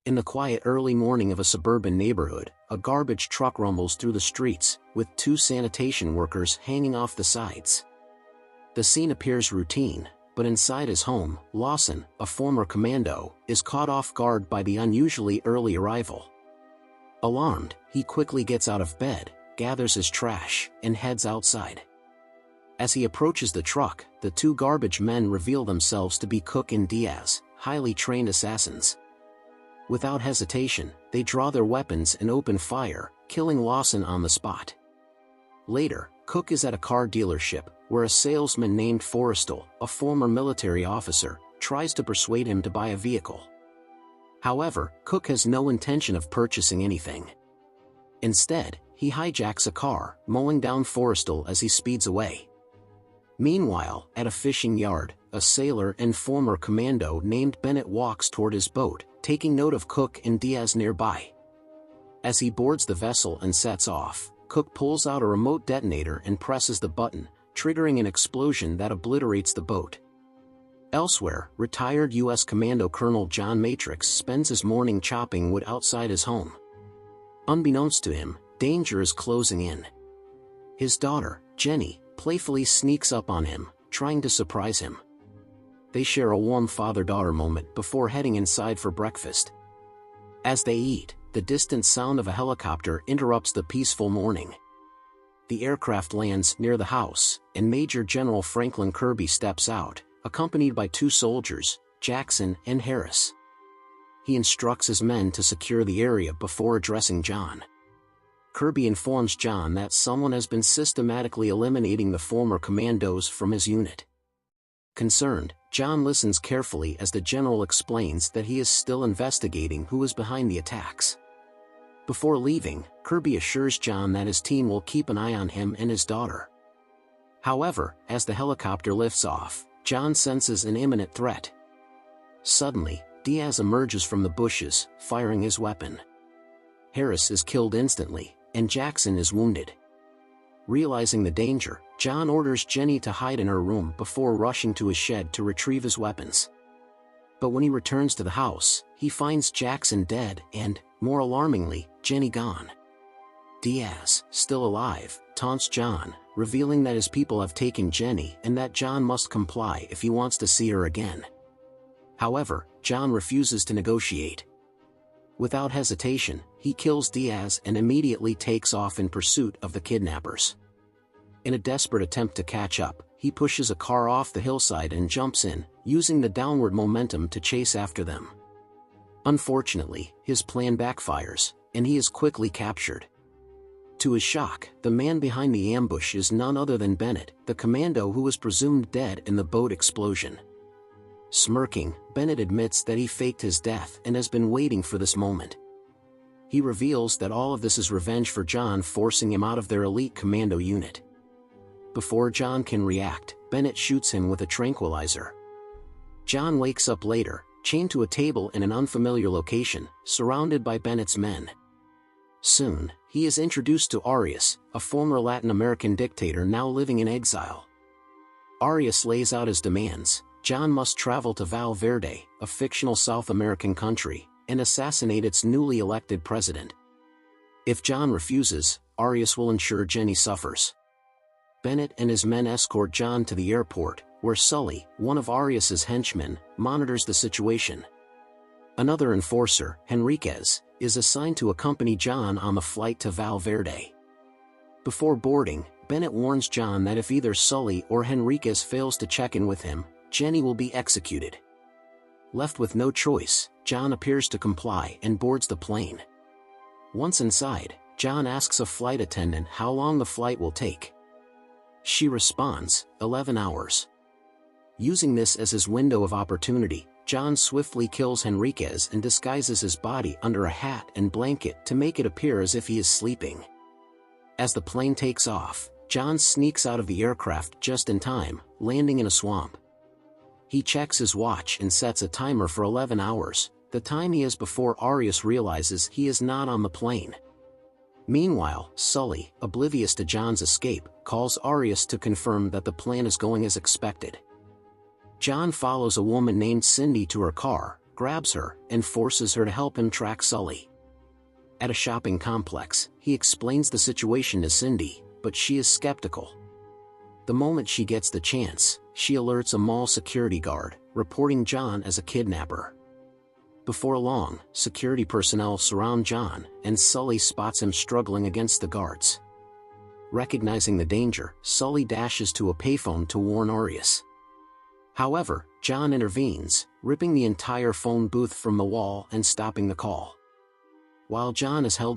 In the quiet early morning of a suburban neighborhood, a garbage truck rumbles through the streets, with 2 sanitation workers hanging off the sides. The scene appears routine, but inside his home, Lawson, a former commando, is caught off guard by the unusually early arrival. Alarmed, he quickly gets out of bed, gathers his trash, and heads outside. As he approaches the truck, the 2 garbage men reveal themselves to be Cook and Diaz, highly trained assassins. Without hesitation, they draw their weapons and open fire, killing Lawson on the spot. Later, Cook is at a car dealership, where a salesman named Forrestal, a former military officer, tries to persuade him to buy a vehicle. However, Cook has no intention of purchasing anything. Instead, he hijacks a car, mowing down Forrestal as he speeds away. Meanwhile, at a fishing yard, a sailor and former commando named Bennett walks toward his boat, taking note of Cook and Diaz nearby. As he boards the vessel and sets off, Cook pulls out a remote detonator and presses the button, triggering an explosion that obliterates the boat. Elsewhere, retired U.S. Commando Colonel John Matrix spends his morning chopping wood outside his home. Unbeknownst to him, danger is closing in. His daughter, Jenny, playfully sneaks up on him, trying to surprise him. They share a warm father-daughter moment before heading inside for breakfast. As they eat, the distant sound of a helicopter interrupts the peaceful morning. The aircraft lands near the house, and Major General Franklin Kirby steps out, accompanied by 2 soldiers, Jackson and Harris. He instructs his men to secure the area before addressing John. Kirby informs John that someone has been systematically eliminating the former commandos from his unit. Concerned, John listens carefully as the general explains that he is still investigating who is behind the attacks. Before leaving, Kirby assures John that his team will keep an eye on him and his daughter. However, as the helicopter lifts off, John senses an imminent threat. Suddenly, Diaz emerges from the bushes, firing his weapon. Harris is killed instantly, and Jackson is wounded. Realizing the danger, John orders Jenny to hide in her room before rushing to his shed to retrieve his weapons. But when he returns to the house, he finds Jackson dead and, more alarmingly, Jenny gone. Diaz, still alive, taunts John, revealing that his people have taken Jenny and that John must comply if he wants to see her again. However, John refuses to negotiate. Without hesitation, he kills Diaz and immediately takes off in pursuit of the kidnappers. In a desperate attempt to catch up, he pushes a car off the hillside and jumps in, using the downward momentum to chase after them. Unfortunately, his plan backfires, and he is quickly captured. To his shock, the man behind the ambush is none other than Bennett, the commando who was presumed dead in the boat explosion. Smirking, Bennett admits that he faked his death and has been waiting for this moment. He reveals that all of this is revenge for John forcing him out of their elite commando unit. Before John can react, Bennett shoots him with a tranquilizer. John wakes up later, chained to a table in an unfamiliar location, surrounded by Bennett's men. Soon, he is introduced to Arias, a former Latin American dictator now living in exile. Arias lays out his demands. John must travel to Val Verde, a fictional South American country, and assassinate its newly elected president. If John refuses, Arias will ensure Jenny suffers. Bennett and his men escort John to the airport, where Sully, one of Arias's henchmen, monitors the situation. Another enforcer, Henriquez, is assigned to accompany John on the flight to Val Verde. Before boarding, Bennett warns John that if either Sully or Henriquez fails to check in with him, Jenny will be executed. Left with no choice, John appears to comply and boards the plane. Once inside, John asks a flight attendant how long the flight will take. She responds, 11 hours. Using this as his window of opportunity, John swiftly kills Henriquez and disguises his body under a hat and blanket to make it appear as if he is sleeping. As the plane takes off, John sneaks out of the aircraft just in time, landing in a swamp. He checks his watch and sets a timer for 11 hours, the time he has before Arias realizes he is not on the plane. Meanwhile, Sully, oblivious to John's escape, calls Arias to confirm that the plan is going as expected. John follows a woman named Cindy to her car, grabs her, and forces her to help him track Sully. At a shopping complex, he explains the situation to Cindy, but she is skeptical. The moment she gets the chance, she alerts a mall security guard, reporting John as a kidnapper. Before long, security personnel surround John, and Sully spots him struggling against the guards. Recognizing the danger, Sully dashes to a payphone to warn Aureus. However, John intervenes, ripping the entire phone booth from the wall and stopping the call. While John is held up